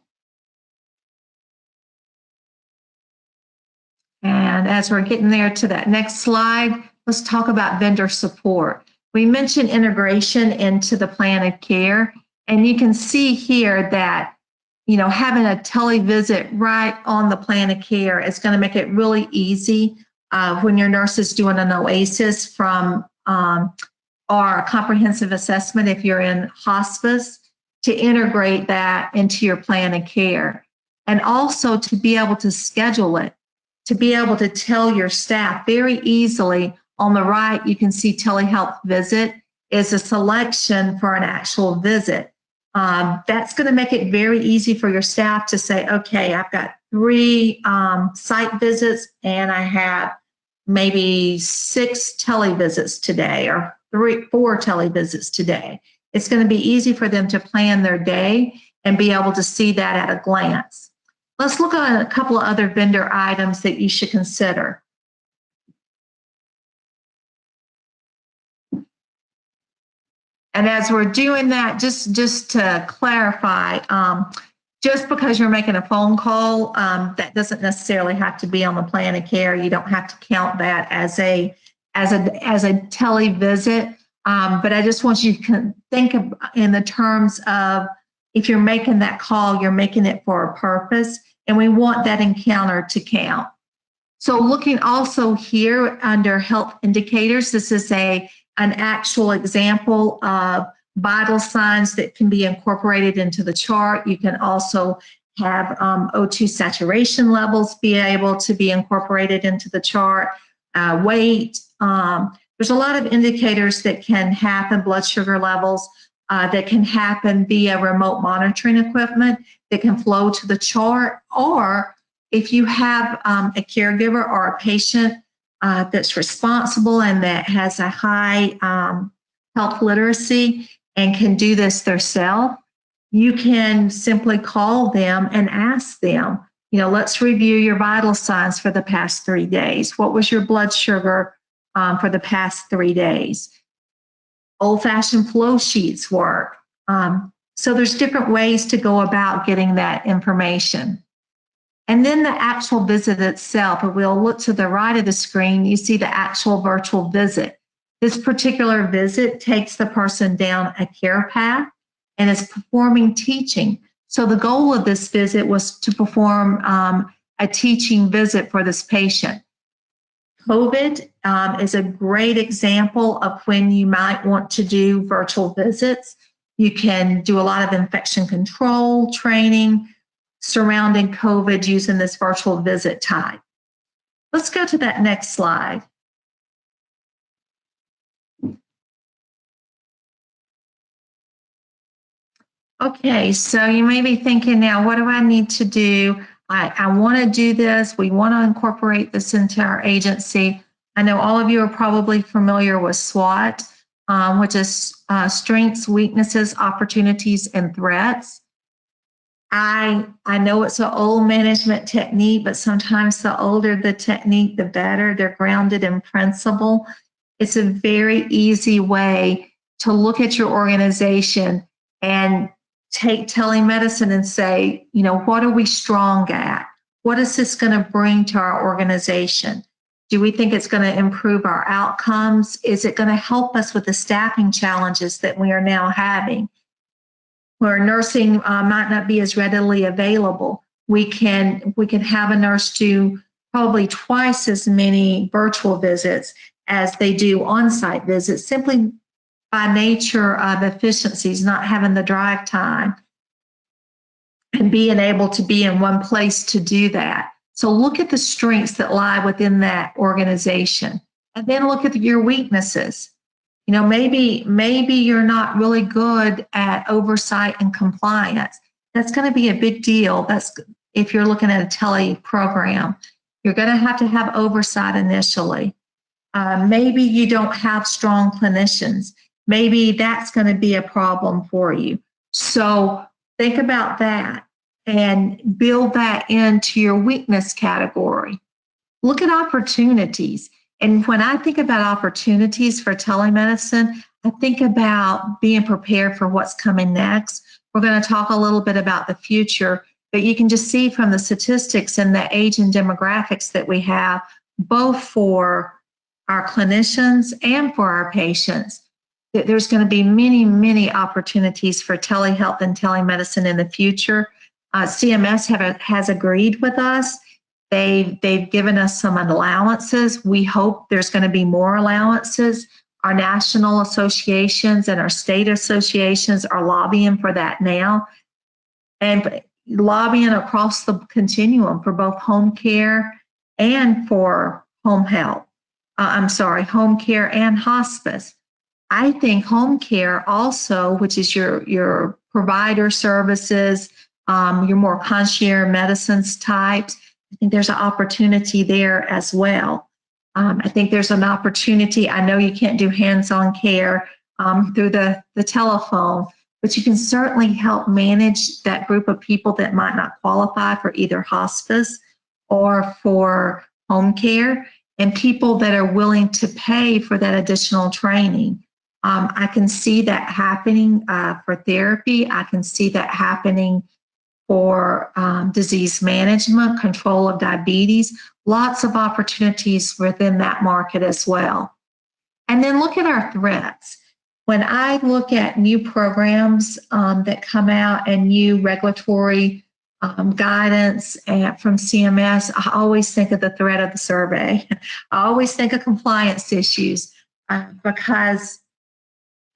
And as we're getting there to that next slide, let's talk about vendor support. We mentioned integration into the plan of care, and you can see here that having a televisit right on the plan of care is going to make it really easy when your nurse is doing an OASIS from or a comprehensive assessment if you're in hospice, to integrate that into your plan of care, and also to be able to schedule it, to be able to tell your staff very easily. On the right, you can see telehealth visit is a selection for an actual visit. That's going to make it very easy for your staff to say, okay, I've got 3 site visits and I have maybe 6 televisits today or 4 televisits today. It's going to be easy for them to plan their day and be able to see that at a glance. Let's look at a couple of other vendor items that you should consider. And as we're doing that, just to clarify, just because you're making a phone call, that doesn't necessarily have to be on the plan of care. You don't have to count that as a televisit. But I just want you to think of in the terms of, if you're making that call, you're making it for a purpose, and we want that encounter to count. So looking also here under health indicators, this is an actual example of vital signs that can be incorporated into the chart. You can also have O2 saturation levels be able to be incorporated into the chart, weight. There's a lot of indicators that can happen, blood sugar levels, that can happen via remote monitoring equipment that can flow to the chart. Or if you have a caregiver or a patient that's responsible and that has a high health literacy and can do this themselves, you can simply call them and ask them, let's review your vital signs for the past 3 days. What was your blood sugar for the past 3 days? Old-fashioned flow sheets work. So there's different ways to go about getting that information. And then the actual visit itself, if we'll look to the right of the screen, you see the actual virtual visit. This particular visit takes the person down a care path and is performing teaching. So the goal of this visit was to perform a teaching visit for this patient. COVID is a great example of when you might want to do virtual visits. You can do a lot of infection control training surrounding COVID using this virtual visit type. Let's go to that next slide. Okay, so you may be thinking now, what do I need to do? I want to do this. We want to incorporate this into our agency. I know all of you are probably familiar with SWOT, which is strengths, weaknesses, opportunities, and threats. I know it's an old management technique, but sometimes the older the technique, the better. They're grounded in principle. It's a very easy way to look at your organization and take telemedicine and say, you know, what are we strong at? What is this going to bring to our organization? Do we think it's going to improve our outcomes? Is it going to help us with the staffing challenges that we are now having? Where nursing might not be as readily available, we can have a nurse do probably twice as many virtual visits as they do on-site visits, simply by nature of efficiencies, not having the drive time and being able to be in one place to do that. So look at the strengths that lie within that organization, and then look at your weaknesses. You know, maybe you're not really good at oversight and compliance. That's going to be a big deal. That's if you're looking at a tele program, you're going to have oversight initially. Maybe you don't have strong clinicians. Maybe that's going to be a problem for you. So think about that and build that into your weakness category. Look at opportunities. And when I think about opportunities for telemedicine, I think about being prepared for what's coming next. We're going to talk a little bit about the future, but you can just see from the statistics and the age and demographics that we have, both for our clinicians and for our patients, that there's going to be many, many opportunities for telehealth and telemedicine in the future. CMS has agreed with us. They've given us some allowances. We hope there's going to be more allowances. Our national associations and our state associations are lobbying for that now, and lobbying across the continuum for both home care and for home health. Home care and hospice. I think home care also, which is your provider services, your more concierge medicines types, I think there's an opportunity there as well. I think there's an opportunity. I know you can't do hands-on care through the telephone, but you can certainly help manage that group of people that might not qualify for either hospice or for home care, and people that are willing to pay for that additional training. I can see that happening for therapy. I can see that happening for disease management, control of diabetes, lots of opportunities within that market as well. And then look at our threats. When I look at new programs that come out and new regulatory guidance from CMS, I always think of the threat of the survey. I always think of compliance issues because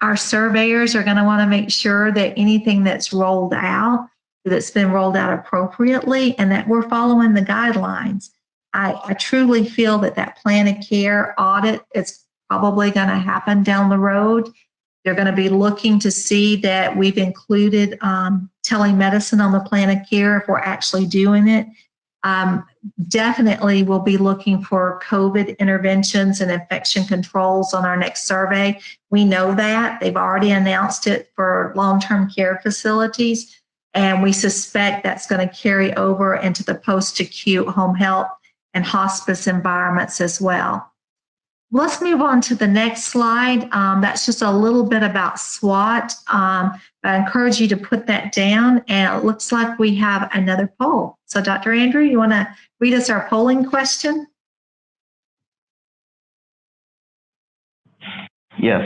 our surveyors are going to want to make sure that anything that's rolled out, that's been rolled out appropriately, and that we're following the guidelines. I truly feel that plan of care audit is probably going to happen down the road. They're going to be looking to see that we've included telemedicine on the plan of care if we're actually doing it. Definitely we'll be looking for COVID interventions and infection controls on our next survey. We know that. They've already announced it for long-term care facilities, and we suspect that's going to carry over into the post-acute home health and hospice environments as well. Let's move on to the next slide. That's just a little bit about SWOT. I encourage you to put that down, and it looks like we have another poll. So Dr. Andrew, you want to read us our polling question? Yes.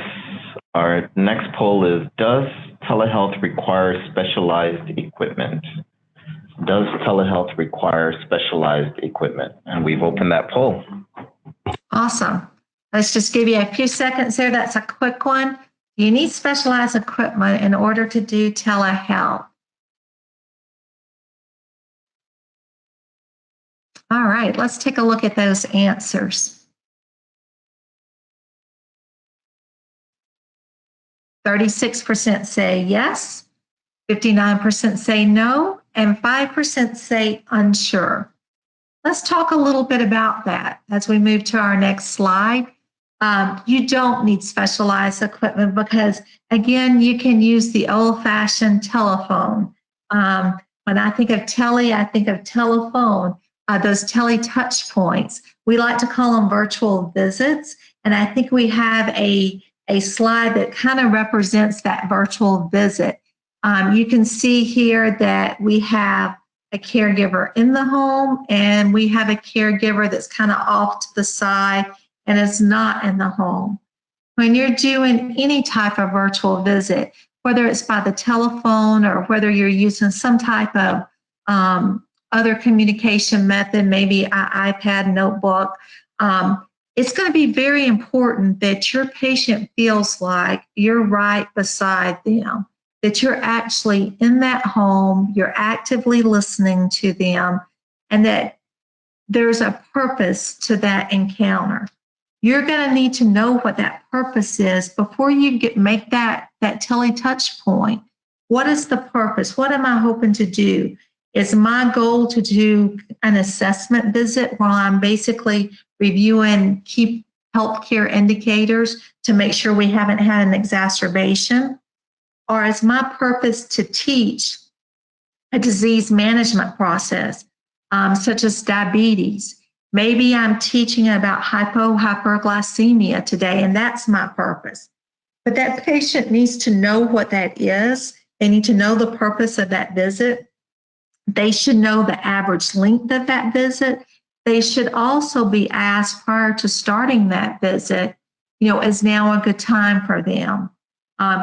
Our next poll is, does telehealth require specialized equipment? Does telehealth require specialized equipment? And we've opened that poll. Awesome. Let's just give you a few seconds there. That's a quick one. You need specialized equipment in order to do telehealth. All right, let's take a look at those answers. 36% say yes, 59% say no, and 5% say unsure. Let's talk a little bit about that as we move to our next slide. You don't need specialized equipment because, again, you can use the old-fashioned telephone. When I think of tele, I think of telephone, those tele touch points. We like to call them virtual visits, and I think we have a slide that kind of represents that virtual visit. You can see here that we have a caregiver in the home, and we have a caregiver that's kind of off to the side and is not in the home. When you're doing any type of virtual visit, whether it's by the telephone or whether you're using some type of other communication method, maybe an iPad, notebook, it's going to be very important that your patient feels like you're right beside them, that you're actually in that home, you're actively listening to them, and that there's a purpose to that encounter. You're going to need to know what that purpose is before you make that tele-touch point. What is the purpose? What am I hoping to do? Is my goal to do an assessment visit while I'm basically reviewing key healthcare indicators to make sure we haven't had an exacerbation? Or is my purpose to teach a disease management process, such as diabetes? Maybe I'm teaching about hyperglycemia today, and that's my purpose. But that patient needs to know what that is. They need to know the purpose of that visit. They should know the average length of that visit. They should also be asked prior to starting that visit, is now a good time for them?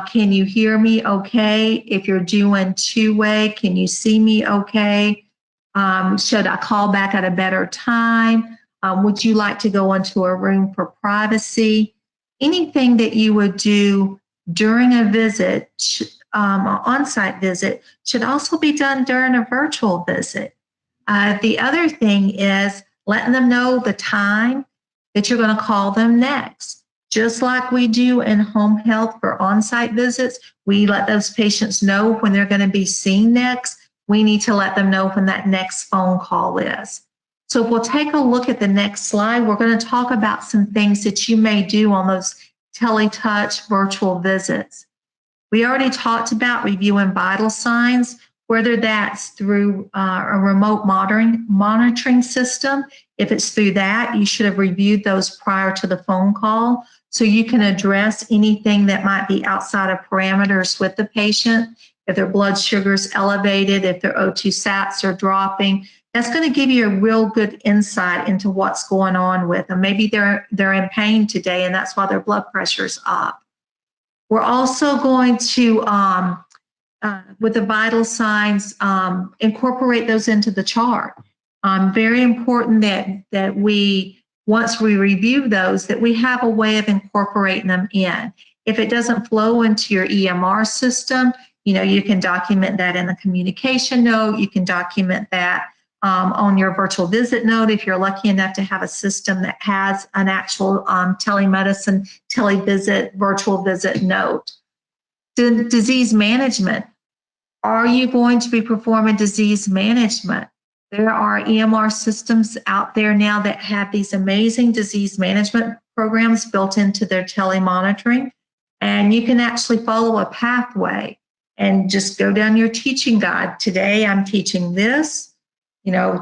Can you hear me okay? If you're doing two-way, can you see me okay? Should I call back at a better time? Would you like to go into a room for privacy? Anything that you would do during a visit, an on-site visit, should also be done during a virtual visit. The other thing is letting them know the time that you're going to call them next. Just like we do in home health for on-site visits, we let those patients know when they're going to be seen next. We need to let them know when that next phone call is. So if we'll take a look at the next slide, we're going to talk about some things that you may do on those teletouch virtual visits. We already talked about reviewing vital signs, whether that's through a remote monitoring system. If it's through that, you should have reviewed those prior to the phone call so you can address anything that might be outside of parameters with the patient. If their blood sugar is elevated, if their O2 sats are dropping, that's going to give you a real good insight into what's going on with them. Maybe they're in pain today, and that's why their blood pressure is up. We're also going to, with the vital signs, incorporate those into the chart. Very important that we, once we review those, that we have a way of incorporating them in. If it doesn't flow into your EMR system, you can document that in a communication note. You can document that on your virtual visit note if you're lucky enough to have a system that has an actual telemedicine, televisit, virtual visit note. Disease management. Are you going to be performing disease management? There are EMR systems out there now that have these amazing disease management programs built into their telemonitoring, and you can actually follow a pathway and just go down your teaching guide. Today I'm teaching this.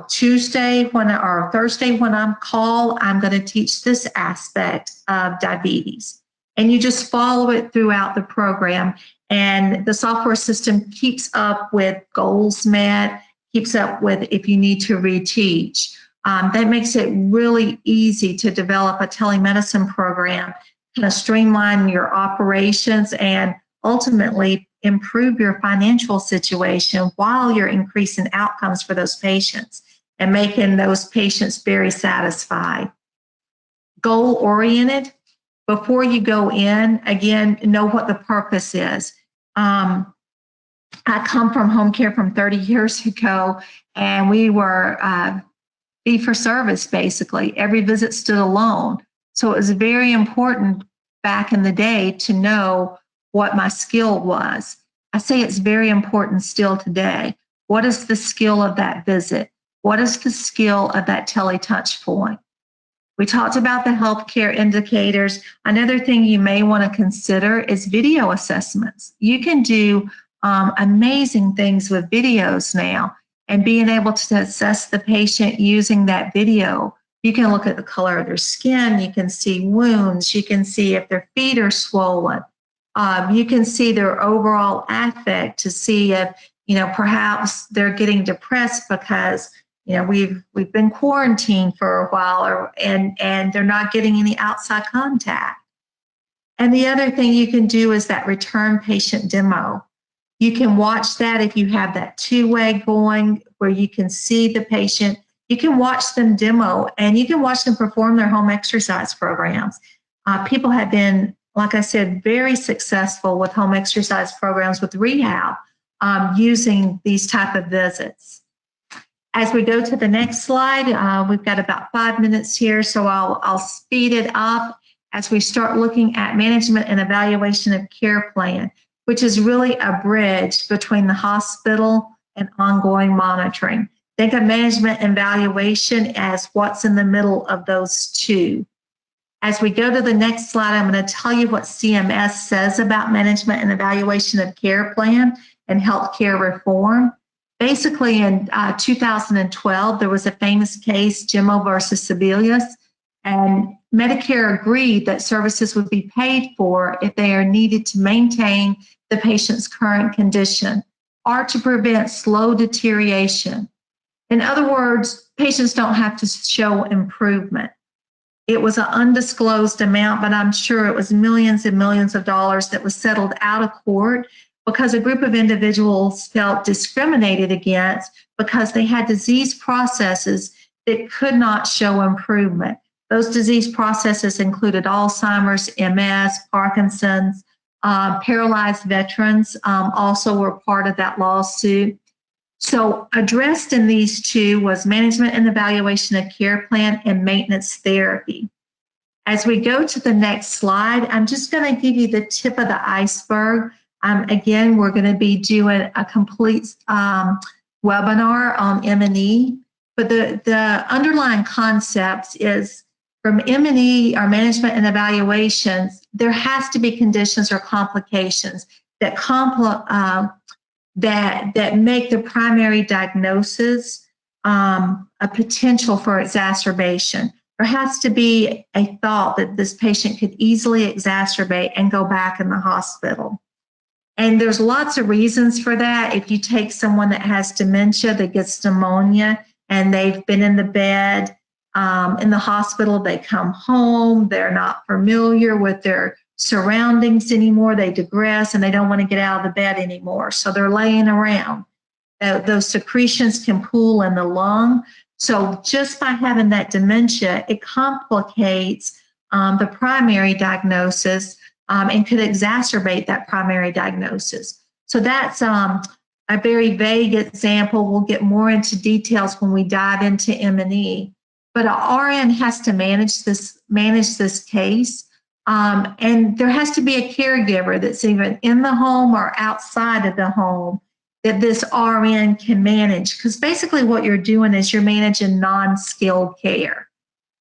Tuesday or Thursday when I'm called, I'm going to teach this aspect of diabetes. And you just follow it throughout the program. And the software system keeps up with goals met, keeps up with if you need to reteach. That makes it really easy to develop a telemedicine program, kind of streamline your operations and ultimately improve your financial situation while you're increasing outcomes for those patients and making those patients very satisfied. Goal-oriented. Before you go in, again, know what the purpose is. I come from home care from 30 years ago, and we were fee for service, basically. Every visit stood alone. So it was very important back in the day to know what my skill was. I say it's very important still today. What is the skill of that visit? What is the skill of that teletouch point? We talked about the healthcare indicators. Another thing you may want to consider is video assessments. You can do amazing things with videos now, and being able to assess the patient using that video. You can look at the color of their skin. You can see wounds. You can see if their feet are swollen. You can see their overall affect to see if, perhaps they're getting depressed because, we've been quarantined for a while, and they're not getting any outside contact. And the other thing you can do is that return patient demo. You can watch that if you have that two-way going where you can see the patient. You can watch them demo, and you can watch them perform their home exercise programs. People have been, like I said, very successful with home exercise programs with rehab using these type of visits. As we go to the next slide, we've got about 5 minutes here, so I'll speed it up as we start looking at management and evaluation of care plan, which is really a bridge between the hospital and ongoing monitoring. Think of management and evaluation as what's in the middle of those two. As we go to the next slide, I'm going to tell you what CMS says about management and evaluation of care plan and healthcare reform. Basically, in 2012, there was a famous case, Jimmo versus Sebelius, and Medicare agreed that services would be paid for if they are needed to maintain the patient's current condition or to prevent slow deterioration. In other words, patients don't have to show improvement. It was an undisclosed amount, but I'm sure it was millions and millions of dollars that was settled out of court because a group of individuals felt discriminated against because they had disease processes that could not show improvement. Those disease processes included Alzheimer's, MS, Parkinson's, paralyzed veterans also were part of that lawsuit. So addressed in these two was management and evaluation of care plan and maintenance therapy. As we go to the next slide, I'm just going to give you the tip of the iceberg. Again, we're going to be doing a complete webinar on M&E, but the underlying concepts is from M&E, our management and evaluations, there has to be conditions or complications that make the primary diagnosis a potential for exacerbation. There has to be a thought that this patient could easily exacerbate and go back in the hospital. And there's lots of reasons for that. If you take someone that has dementia that gets pneumonia and they've been in the bed in the hospital, they come home, they're not familiar with their surroundings anymore, they digress and they don't want to get out of the bed anymore. So they're laying around. Those secretions can pool in the lung. So just by having that dementia, it complicates the primary diagnosis and could exacerbate that primary diagnosis. So that's a very vague example. We'll get more into details when we dive into M&E. But an RN has to manage this case. And there has to be a caregiver that's either in the home or outside of the home that this RN can manage. Because basically what you're doing is you're managing non-skilled care.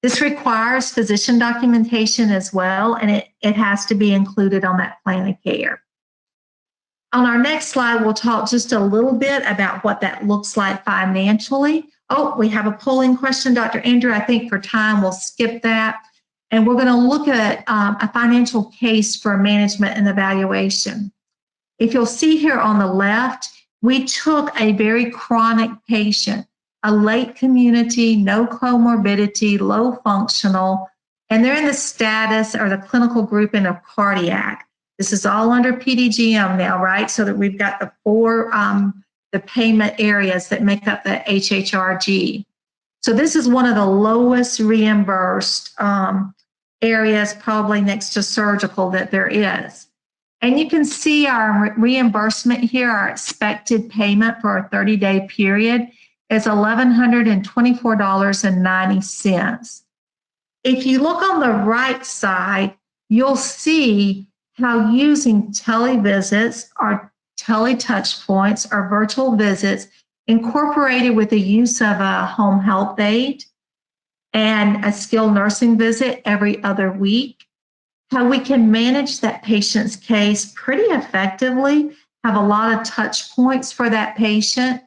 This requires physician documentation as well, and it has to be included on that plan of care. On our next slide, we'll talk just a little bit about what that looks like financially. Oh, we have a polling question, Dr. Andrew. I think for time, we'll skip that. And we're going to look at a financial case for management and evaluation. If you'll see here on the left, we took a very chronic patient, a late community, no comorbidity, low functional, and they're in the status or the clinical grouping of cardiac. This is all under PDGM now, right? So that we've got the four the payment areas that make up the HHRG. So this is one of the lowest reimbursed areas, probably next to surgical, that there is. And you can see our reimbursement here, our expected payment for a 30-day period is $1,124.90. If you look on the right side, you'll see how using televisits or tele-touch points or virtual visits incorporated with the use of a home health aide and a skilled nursing visit every other week. How we can manage that patient's case pretty effectively, have a lot of touch points for that patient,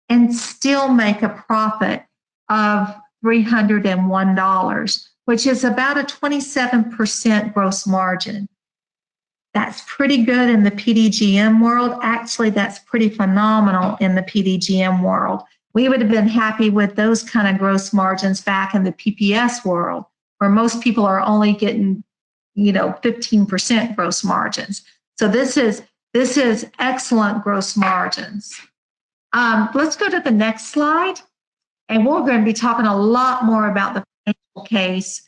and still make a profit of $301, which is about a 27% gross margin. That's pretty good in the PDGM world. Actually, that's pretty phenomenal in the PDGM world. We would have been happy with those kind of gross margins back in the PPS world, where most people are only getting, 15% gross margins. So this is excellent gross margins. Let's go to the next slide. And we're going to be talking a lot more about the financial case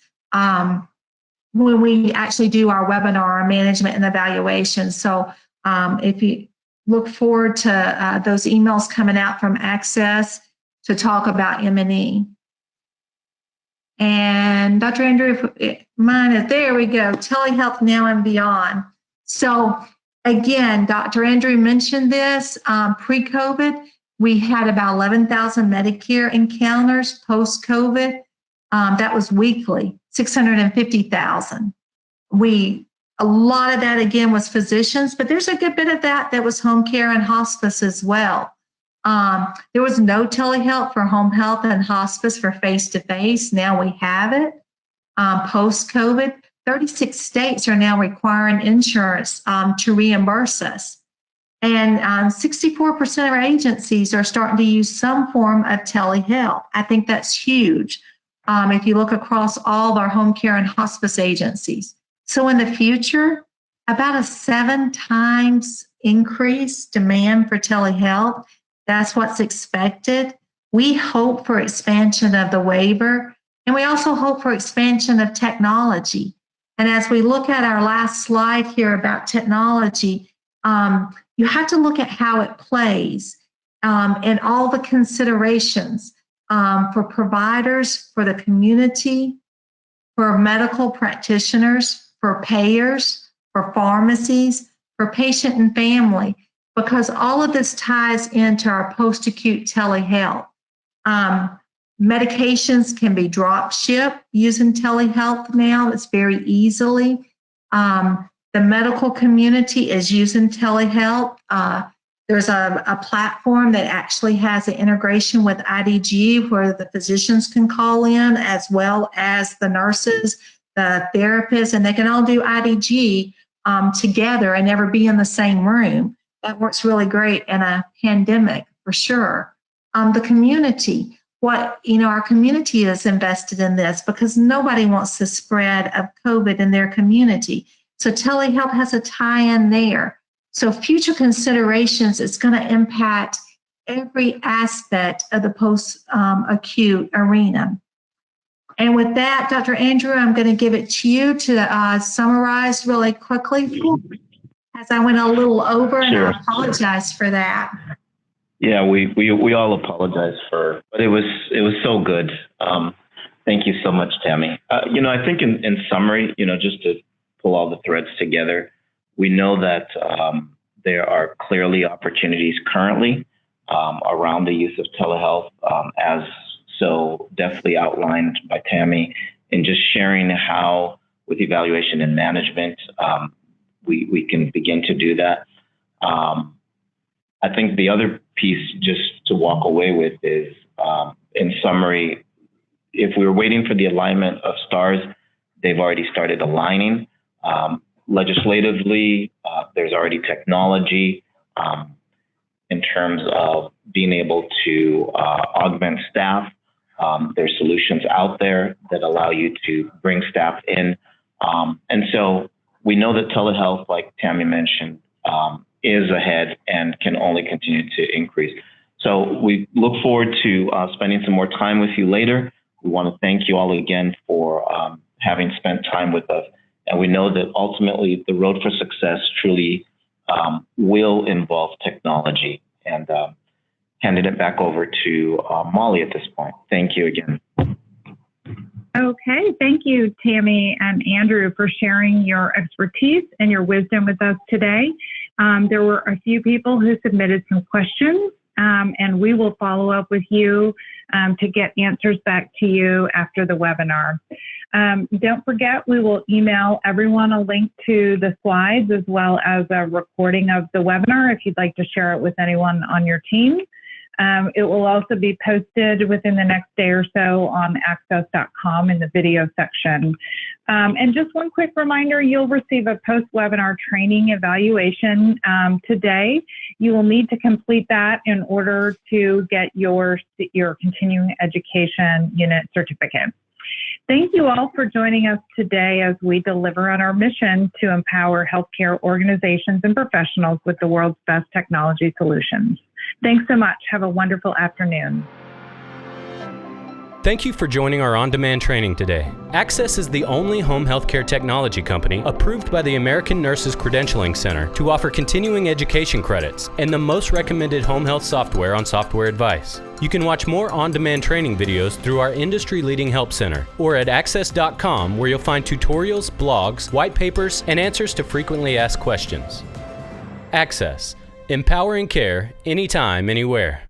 when we actually do our webinar on management and evaluation. So if you look forward to those emails coming out from Axxess to talk about M&E. And Dr. Andrew, mine is, there we go, Telehealth Now and Beyond. So again, Dr. Andrew mentioned this, pre-COVID, we had about 11,000 Medicare encounters. Post-COVID, that was weekly, 650,000. A lot of that, again, was physicians, but there's a good bit of that was home care and hospice as well. There was no telehealth for home health and hospice for face-to-face. Now we have it. Post-COVID, 36 states are now requiring insurance to reimburse us. And 64% of our agencies are starting to use some form of telehealth. I think that's huge if you look across all of our home care and hospice agencies. So in the future, about a 7 times increase demand for telehealth. That's what's expected. We hope for expansion of the waiver, and we also hope for expansion of technology. And as we look at our last slide here about technology, you have to look at how it plays and all the considerations for providers, for the community, for medical practitioners, for payers, for pharmacies, for patient and family, because all of this ties into our post-acute telehealth. Medications can be drop shipped using telehealth now. It's very easily. The medical community is using telehealth. There's a platform that actually has an integration with IDG where the physicians can call in as well as the nurses, the therapists, and they can all do IDG together and never be in the same room. That works really great in a pandemic for sure. The community, our community is invested in this because nobody wants the spread of COVID in their community. So telehealth has a tie-in there. So future considerations, it's going to impact every aspect of the post-acute arena. And with that, Dr. Andrew, I'm going to give it to you to summarize really quickly as I went a little over, and I apologize for that. Yeah, we all apologize but it was so good. Thank you so much, Tammy. I think in summary, just to pull all the threads together, we know that there are clearly opportunities currently around the use of telehealth, as so definitely outlined by Tammy, and just sharing how with evaluation and management, we can begin to do that. I think the other piece just to walk away with is, in summary, if we were waiting for the alignment of stars, they've already started aligning. Legislatively, there's already technology in terms of being able to augment staff. There's solutions out there that allow you to bring staff in. And so we know that telehealth, like Tammy mentioned, is ahead and can only continue to increase. So we look forward to spending some more time with you later. We want to thank you all again for having spent time with us. And we know that ultimately the road for success truly will involve technology. And handing it back over to Molly at this point. Thank you again. Okay, thank you, Tammy and Andrew, for sharing your expertise and your wisdom with us today. There were a few people who submitted some questions, and we will follow up with you to get answers back to you after the webinar. Don't forget, we will email everyone a link to the slides as well as a recording of the webinar if you'd like to share it with anyone on your team. It will also be posted within the next day or so on Axxess.com in the video section. And just one quick reminder, you'll receive a post-webinar training evaluation today. You will need to complete that in order to get your continuing education unit certificate. Thank you all for joining us today as we deliver on our mission to empower healthcare organizations and professionals with the world's best technology solutions. Thanks so much. Have a wonderful afternoon. Thank you for joining our on-demand training today. Axxess is the only home healthcare technology company approved by the American Nurses Credentialing Center to offer continuing education credits and the most recommended home health software on Software Advice. You can watch more on-demand training videos through our industry-leading help center or at Axxess.com, where you'll find tutorials, blogs, white papers, and answers to frequently asked questions. Axxess, empowering care anytime, anywhere.